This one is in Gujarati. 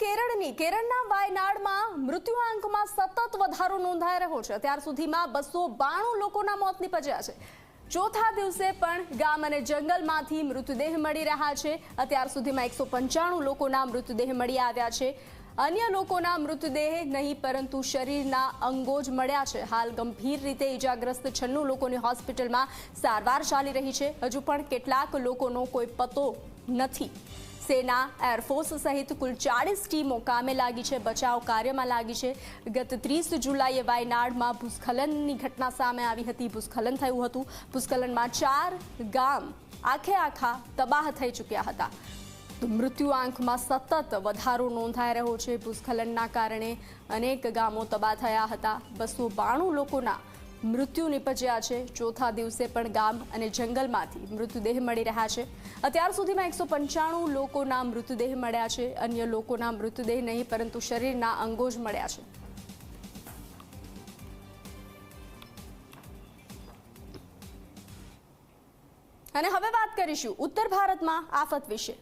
કેરળના વાયનાડમાં મૃત્યુઆંકમાં સતત વધારો નોંધાઈ રહ્યો છે। અત્યાર સુધીમાં 292 લોકોના મોત નિપજ્યા છે। ચોથા દિવસે પણ ગામ અને જંગલમાંથી મૃતદેહ મળી રહ્યા છે। અત્યાર સુધીમાં 195 લોકોના મૃતદેહ મળી આવ્યા છે। અન્ય લોકોના મૃતદેહ નહીં પરંતુ શરીરના અંગો જ મળ્યા છે। હાલ ગંભીર રીતે ઈજાગ્રસ્ત 96 લોકોની હોસ્પિટલમાં સારવાર ચાલી રહી છે। હજુ પણ કેટલાક લોકોનો કોઈ પતો નથી। સેના, એરફોર્સ સહિત કુલ 40 ટીમો કામે લાગી છે, બચાવ કાર્યમાં લાગી છે। ગત 30 જુલાઈએ વાયનાડમાં ભૂસ્ખલનની ઘટના સામે આવી હતી। ભૂસ્ખલન થયું હતું। ભૂસ્ખલનમાં 4 ગામ આખા તબાહ થઈ ચૂક્યા હતા। તો મૃત્યુઆંકમાં સતત વધારો નોંધાઈ રહ્યો છે। ભૂસ્ખલનના કારણે અનેક ગામો તબાહ થયા હતા। 292 લોકોના મૃત્યુ નિપજ્યા છે। ચોથા દિવસે પણ ગામ અને જંગલમાંથી મૃતદેહ મળી રહ્યા છે। અત્યાર સુધીમાં 195 લોકોના મૃતદેહ મળ્યા છે। અન્ય લોકોના મૃતદેહ નહીં પરંતુ શરીરના અંગો જ મળ્યા છે। અને હવે વાત કરીશું ઉત્તર ભારતમાં આફત વિશે।